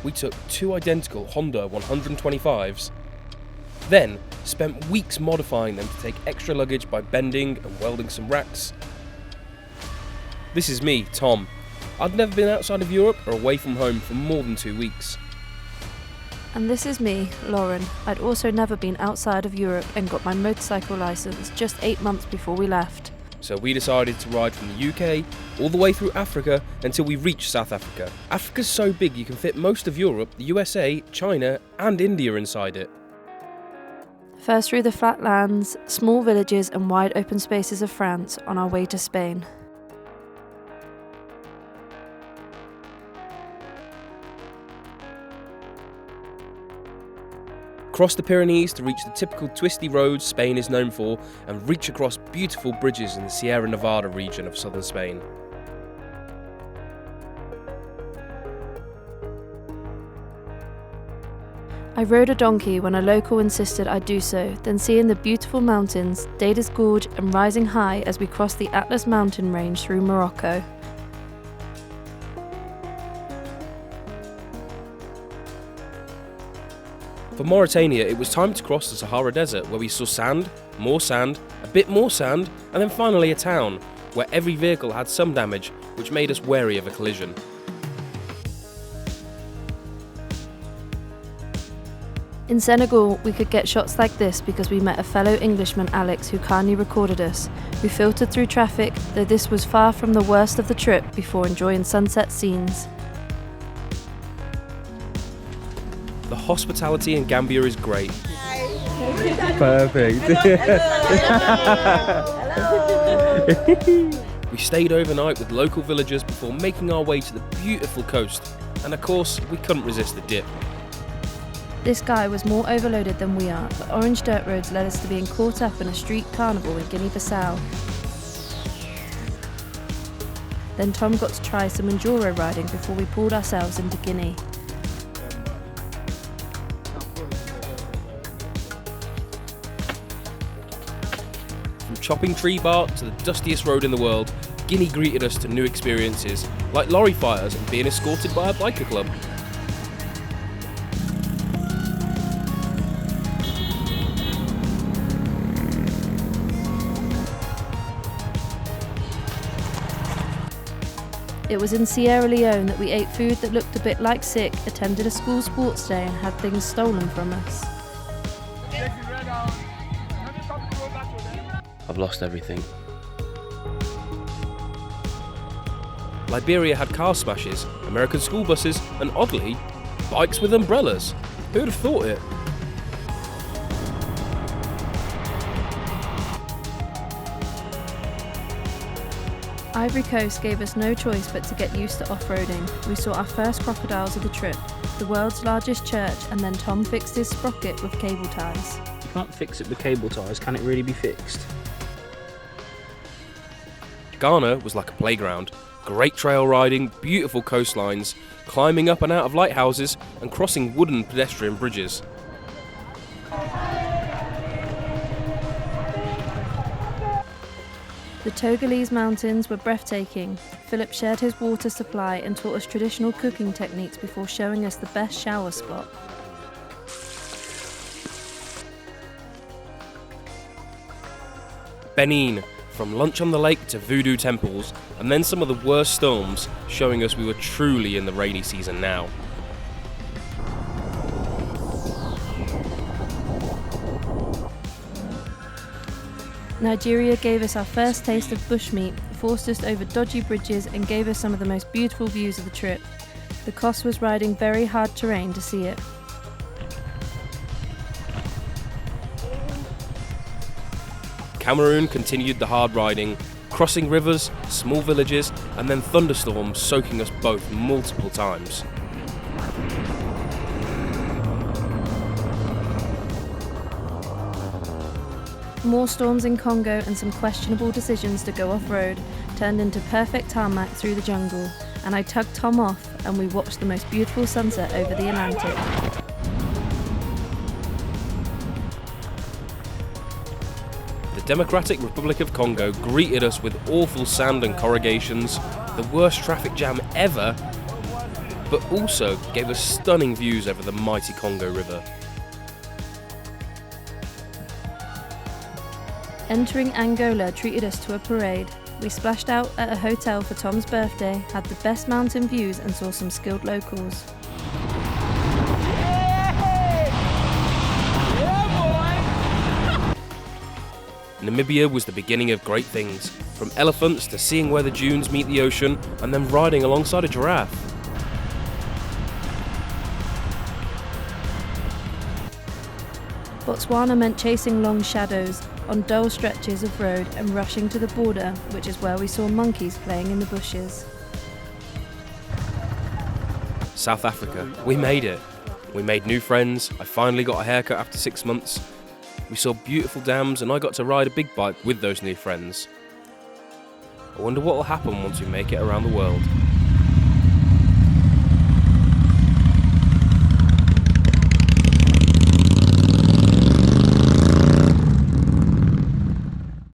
we took 2 identical Honda 125s, then spent weeks modifying them to take extra luggage by bending and welding some racks. This is me, Tom. I'd never been outside of Europe or away from home for more than 2 weeks. And this is me, Lauren. I'd also never been outside of Europe and got my motorcycle licence just 8 months before we left. So we decided to ride from the UK all the way through Africa until we reached South Africa. Africa's so big you can fit most of Europe, the USA, China and India inside it. First through the flat lands, small villages and wide open spaces of France on our way to Spain. Cross the Pyrenees to reach the typical twisty roads Spain is known for and reach across beautiful bridges in the Sierra Nevada region of southern Spain. I rode a donkey when a local insisted I do so, then seeing the beautiful mountains, Data's Gorge and rising high as we crossed the Atlas mountain range through Morocco. For Mauritania, it was time to cross the Sahara Desert, where we saw sand, a bit more sand, and then finally a town, where every vehicle had some damage, which made us wary of a collision. In Senegal, we could get shots like this because we met a fellow Englishman, Alex, who kindly recorded us. We filtered through traffic, though this was far from the worst of the trip, before enjoying sunset scenes. The hospitality in Gambia is great. Perfect. We stayed overnight with local villagers before making our way to the beautiful coast, and of course, we couldn't resist the dip. This guy was more overloaded than we are, but orange dirt roads led us to being caught up in a street carnival in Guinea-Bissau. Then Tom got to try some enduro riding before we pulled ourselves into Guinea. From chopping tree bark to the dustiest road in the world, Guinea greeted us to new experiences, like lorry fires and being escorted by a biker club. It was in Sierra Leone that we ate food that looked a bit like sick, attended a school sports day and had things stolen from us. I've lost everything. Liberia had car smashes, American school buses, and oddly, bikes with umbrellas. Who'd have thought it? Ivory Coast gave us no choice but to get used to off-roading. We saw our first crocodiles of the trip, the world's largest church, and then Tom fixed his sprocket with cable ties. You can't fix it with cable ties, can it really be fixed? Ghana was like a playground. Great trail riding, beautiful coastlines, climbing up and out of lighthouses, and crossing wooden pedestrian bridges. The Togolese mountains were breathtaking. Philip shared his water supply and taught us traditional cooking techniques before showing us the best shower spot. Benin, from lunch on the lake to voodoo temples, and then some of the worst storms, showing us we were truly in the rainy season now. Nigeria gave us our first taste of bushmeat, forced us over dodgy bridges and gave us some of the most beautiful views of the trip. The cost was riding very hard terrain to see it. Cameroon continued the hard riding, crossing rivers, small villages, and then thunderstorms soaking us both multiple times. More storms in Congo and some questionable decisions to go off-road turned into perfect tarmac through the jungle, and I tugged Tom off and we watched the most beautiful sunset over the Atlantic. The Democratic Republic of Congo greeted us with awful sand and corrugations, the worst traffic jam ever, but also gave us stunning views over the mighty Congo River. Entering Angola treated us to a parade. We splashed out at a hotel for Tom's birthday, had the best mountain views and saw some skilled locals. Namibia was the beginning of great things, from elephants to seeing where the dunes meet the ocean and then riding alongside a giraffe. Botswana meant chasing long shadows on dull stretches of road and rushing to the border, which is where we saw monkeys playing in the bushes. South Africa, we made it. We made new friends, I finally got a haircut after 6 months. We saw beautiful dams and I got to ride a big bike with those new friends. I wonder what will happen once we make it around the world.